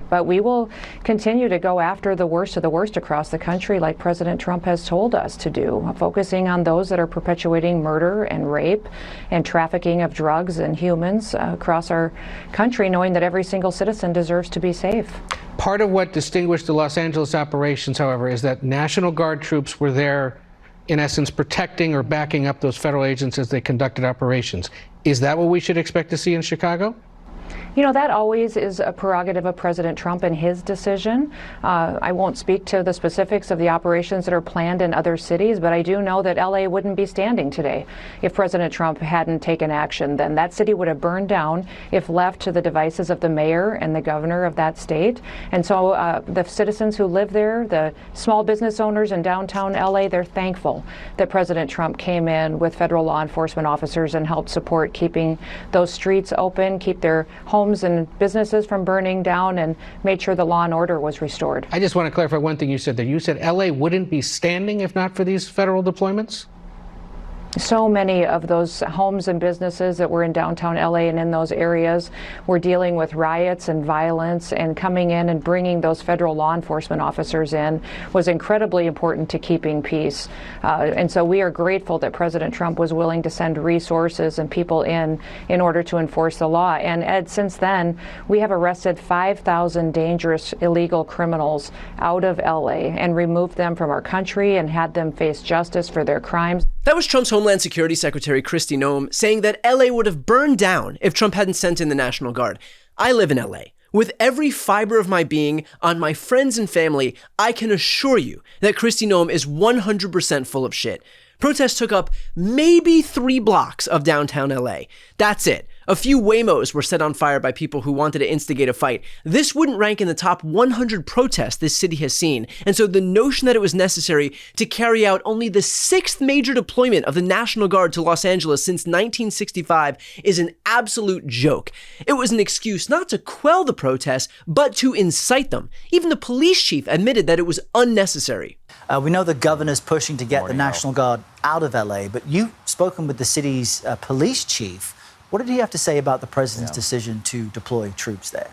But we will continue to go after the worst of the worst across the country, like President Trump has told us to do, focusing on those that are perpetuating murder and rape and trafficking of drugs and humans across our country, knowing that every single citizen deserves to be safe. Part of what distinguished the Los Angeles operations, however, is that National Guard troops were there, in essence, protecting or backing up those federal agents as they conducted operations. Is that what we should expect to see in Chicago? You know, that always is a prerogative of President Trump and his decision. I won't speak to the specifics of the operations that are planned in other cities, but I do know that LA wouldn't be standing today if President Trump hadn't taken action. Then that city would have burned down if left to the devices of the mayor and the governor of that state. And so the citizens who live there, the small business owners in downtown LA, they're thankful that President Trump came in with federal law enforcement officers and helped support keeping those streets open, keep their homes and businesses from burning down, and made sure the law and order was restored. I just want to clarify one thing you said there. You said LA wouldn't be standing if not for these federal deployments? So many of those homes and businesses that were in downtown LA and in those areas were dealing with riots and violence, and coming in and bringing those federal law enforcement officers in was incredibly important to keeping peace. And so we are grateful that President Trump was willing to send resources and people in order to enforce the law. And Ed, since then, we have arrested 5,000 dangerous illegal criminals out of LA and removed them from our country and had them face justice for their crimes. That was Trump's Homeland Security Secretary Kristi Noem saying that LA would have burned down if Trump hadn't sent in the National Guard. I live in LA. With every fiber of my being, on my friends and family, I can assure you that Kristi Noem is 100% full of shit. Protests took up maybe 3 blocks of downtown LA. That's it. A few Waymos were set on fire by people who wanted to instigate a fight. This wouldn't rank in the top 100 protests this city has seen, and so the notion that it was necessary to carry out only the 6th major deployment of the National Guard to Los Angeles since 1965 is an absolute joke. It was an excuse not to quell the protests, but to incite them. Even the police chief admitted that it was unnecessary. We know the governor's pushing to get the National Guard out of LA, but you've spoken with the city's police chief. What did he have to say about the president's decision to deploy troops there?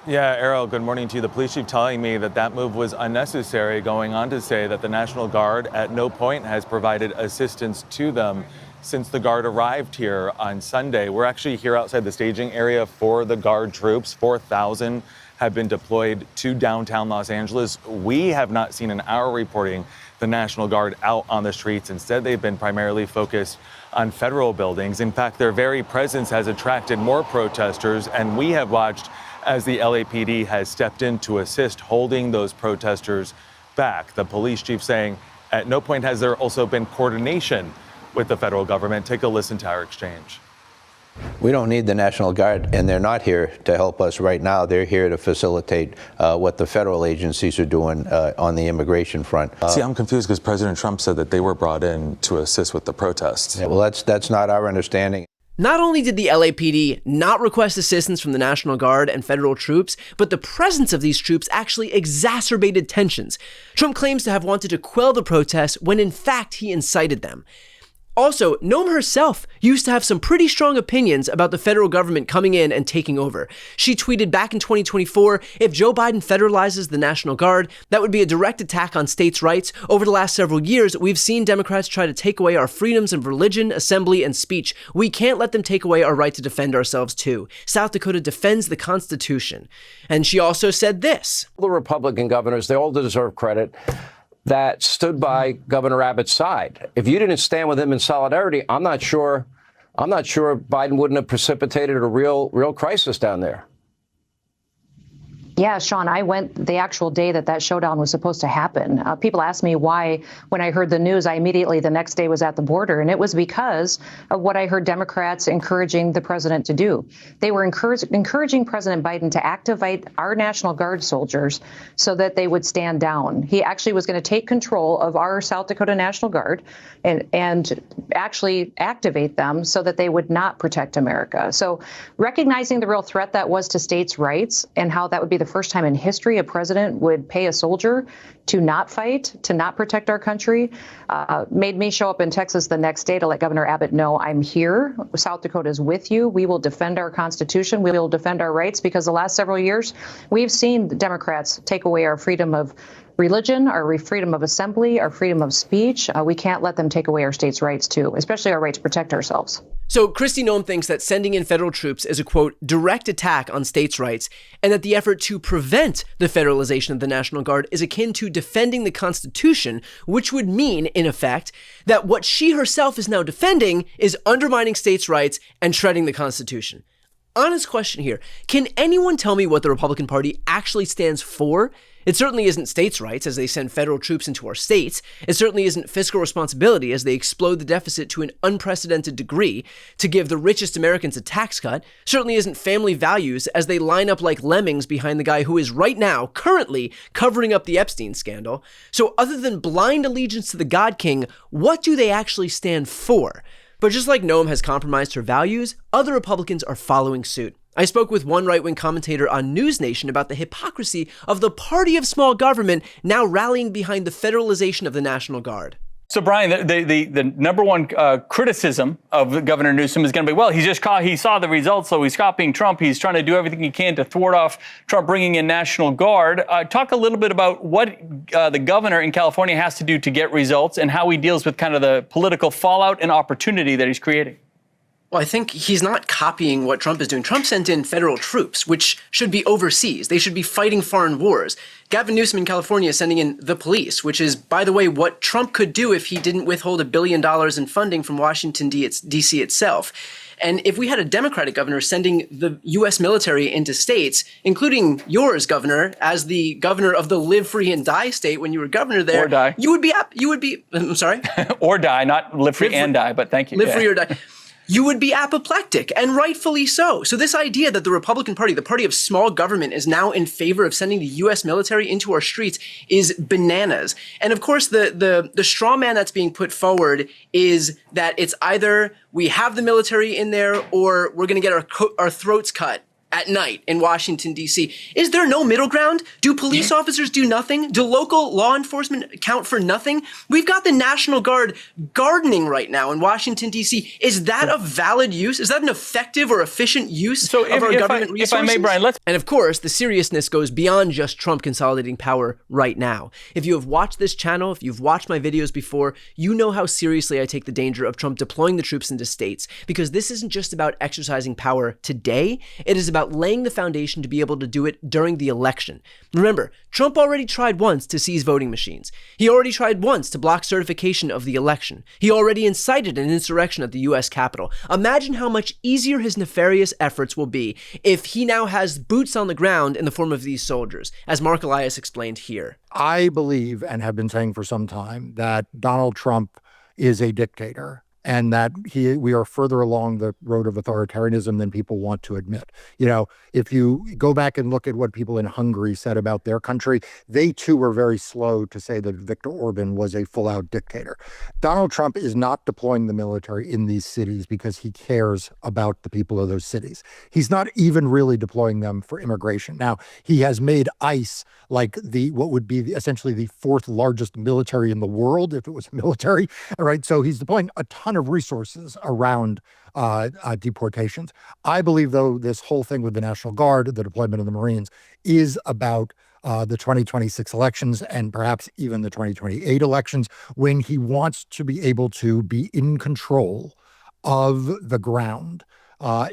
Yeah, Errol, good morning to you. The police chief telling me that that move was unnecessary, going on to say that the National Guard at no point has provided assistance to them since the Guard arrived here on Sunday. We're actually here outside the staging area for the Guard troops. 4,000 have been deployed to downtown Los Angeles. We have not seen in our reporting the National Guard out on the streets. Instead, they've been primarily focused on federal buildings. In fact, their very presence has attracted more protesters, and we have watched as the LAPD has stepped in to assist holding those protesters back. The police chief saying at no point has there also been coordination with the federal government. Take a listen to our exchange. We don't need the National Guard, and they're not here to help us right now. They're here to facilitate what the federal agencies are doing on the immigration front. See, I'm confused because President Trump said that they were brought in to assist with the protests. Yeah, well, that's not our understanding. Not only did the LAPD not request assistance from the National Guard and federal troops, but the presence of these troops actually exacerbated tensions. Trump claims to have wanted to quell the protests when in fact he incited them. Also, Noem herself used to have some pretty strong opinions about the federal government coming in and taking over. She tweeted back in 2024, if Joe Biden federalizes the National Guard, that would be a direct attack on states' rights. Over the last several years, we've seen Democrats try to take away our freedoms of religion, assembly, and speech. We can't let them take away our right to defend ourselves too. South Dakota defends the Constitution. And she also said this. The Republican governors, they all deserve credit, that stood by Governor Abbott's side. If you didn't stand with him in solidarity, I'm not sure Biden wouldn't have precipitated a real crisis down there. Yeah, Sean, I went the actual day that showdown was supposed to happen. People asked me why, when I heard the news, I immediately the next day was at the border. And it was because of what I heard Democrats encouraging the president to do. They were encouraging President Biden to activate our National Guard soldiers so that they would stand down. He actually was going to take control of our South Dakota National Guard and actually activate them so that they would not protect America. So recognizing the real threat that was to states' rights and how that would be the the first time in history a president would pay a soldier to not fight, to not protect our country. Made me show up in Texas the next day to let Governor Abbott know I'm here. South Dakota is with you. We will defend our Constitution. We will defend our rights, because the last several years we've seen the Democrats take away our freedom of religion, our freedom of assembly, our freedom of speech. We can't let them take away our states' rights, too, especially our right to protect ourselves. So Kristi Noem thinks that sending in federal troops is a, quote, direct attack on states' rights, and that the effort to prevent the federalization of the National Guard is akin to defending the Constitution, which would mean, in effect, that what she herself is now defending is undermining states' rights and shredding the Constitution. Honest question here. Can anyone tell me what the Republican Party actually stands for? It certainly isn't states' rights as they send federal troops into our states. It certainly isn't fiscal responsibility as they explode the deficit to an unprecedented degree to give the richest Americans a tax cut. Certainly isn't family values as they line up like lemmings behind the guy who is right now, currently, covering up the Epstein scandal. So other than blind allegiance to the God King, what do they actually stand for? But just like Noem has compromised her values, other Republicans are following suit. I spoke with one right-wing commentator on News Nation about the hypocrisy of the party of small government now rallying behind the federalization of the National Guard. So, Brian, the number one criticism of Governor Newsom is going to be, well, he saw the results, so he's copying Trump. He's trying to do everything he can to thwart off Trump bringing in National Guard. Talk a little bit about what the governor in California has to do to get results and how he deals with kind of the political fallout and opportunity that he's creating. Well, I think he's not copying what Trump is doing. Trump sent in federal troops, which should be overseas. They should be fighting foreign wars. Gavin Newsom in California is sending in the police, which is, by the way, what Trump could do if he didn't withhold $1 billion in funding from Washington, D.C. itself. And if we had a Democratic governor sending the U.S. military into states, including yours, Governor, as the governor of the live free and die state when you were governor there, or die. you would be, I'm sorry? Or die, not live free and die, but thank you. Live free or die. You would be apoplectic, and rightfully so. So this idea that the Republican Party, the party of small government, is now in favor of sending the U.S. military into our streets is bananas. And of course, the straw man that's being put forward is that it's either we have the military in there or we're going to get our throats cut at night in Washington, D.C. Is there no middle ground? Do police officers do nothing? Do local law enforcement count for nothing? We've got the National Guard gardening right now in Washington, D.C. Is that a valid use? Is that an effective or efficient use of our government resources? If I may, Brian, And of course, the seriousness goes beyond just Trump consolidating power right now. If you have watched this channel, if you've watched my videos before, you know how seriously I take the danger of Trump deploying the troops into states, because this isn't just about exercising power today, it is about laying the foundation to be able to do it during the election. Remember, Trump already tried once to seize voting machines. He already tried once to block certification of the election. He already incited an insurrection at the U.S. Capitol. Imagine how much easier his nefarious efforts will be if he now has boots on the ground in the form of these soldiers, as Mark Elias explained here. I believe, and have been saying for some time, that Donald Trump is a dictator, and that we are further along the road of authoritarianism than people want to admit. You know, if you go back and look at what people in Hungary said about their country, they too were very slow to say that Viktor Orban was a full-out dictator. Donald Trump is not deploying the military in these cities because he cares about the people of those cities. He's not even really deploying them for immigration. Now, he has made ICE like what would be essentially the fourth largest military in the world if it was military, all right? So he's deploying a ton of resources around deportations. I believe, though, this whole thing with the National Guard, the deployment of the Marines, is about the 2026 elections and perhaps even the 2028 elections, when he wants to be able to be in control of the ground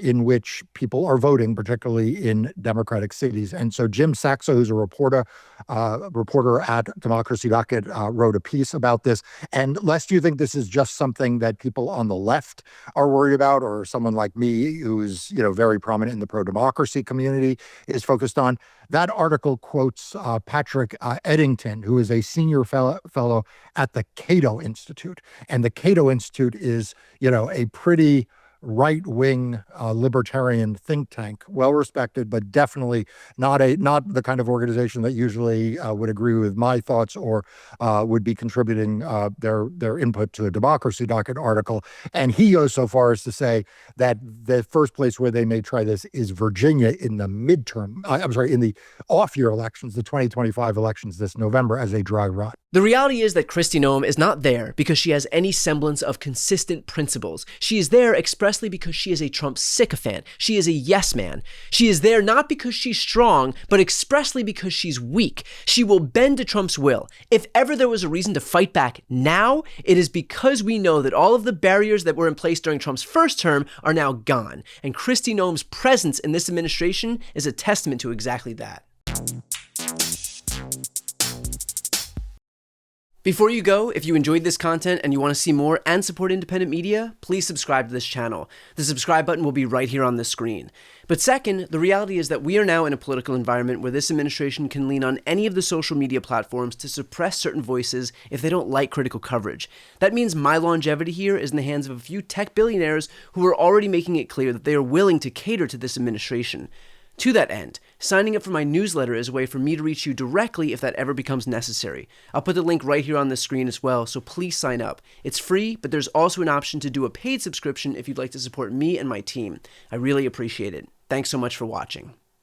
in which people are voting, particularly in Democratic cities. And so Jim Saxo, who's a reporter at Democracy.net, wrote a piece about this. And lest you think this is just something that people on the left are worried about, or someone like me, who's very prominent in the pro-democracy community, is focused on, that article quotes Patrick Eddington, who is a senior fellow at the Cato Institute. And the Cato Institute is, a pretty right-wing libertarian think tank, well-respected, but definitely not the kind of organization that usually would agree with my thoughts or would be contributing their input to a Democracy Docket article. And he goes so far as to say that the first place where they may try this is Virginia in the in the off-year elections, the 2025 elections this November, as a dry run. The reality is that Kristi Noem is not there because she has any semblance of consistent principles. She is there expressly because she is a Trump sycophant. She is a yes man. She is there not because she's strong, but expressly because she's weak. She will bend to Trump's will. If ever there was a reason to fight back now, it is because we know that all of the barriers that were in place during Trump's first term are now gone. And Kristi Noem's presence in this administration is a testament to exactly that. Before you go, if you enjoyed this content and you want to see more and support independent media, please subscribe to this channel. The subscribe button will be right here on the screen. But second, the reality is that we are now in a political environment where this administration can lean on any of the social media platforms to suppress certain voices if they don't like critical coverage. That means my longevity here is in the hands of a few tech billionaires who are already making it clear that they are willing to cater to this administration. To that end, signing up for my newsletter is a way for me to reach you directly if that ever becomes necessary. I'll put the link right here on the screen as well, so please sign up. It's free, but there's also an option to do a paid subscription if you'd like to support me and my team. I really appreciate it. Thanks so much for watching.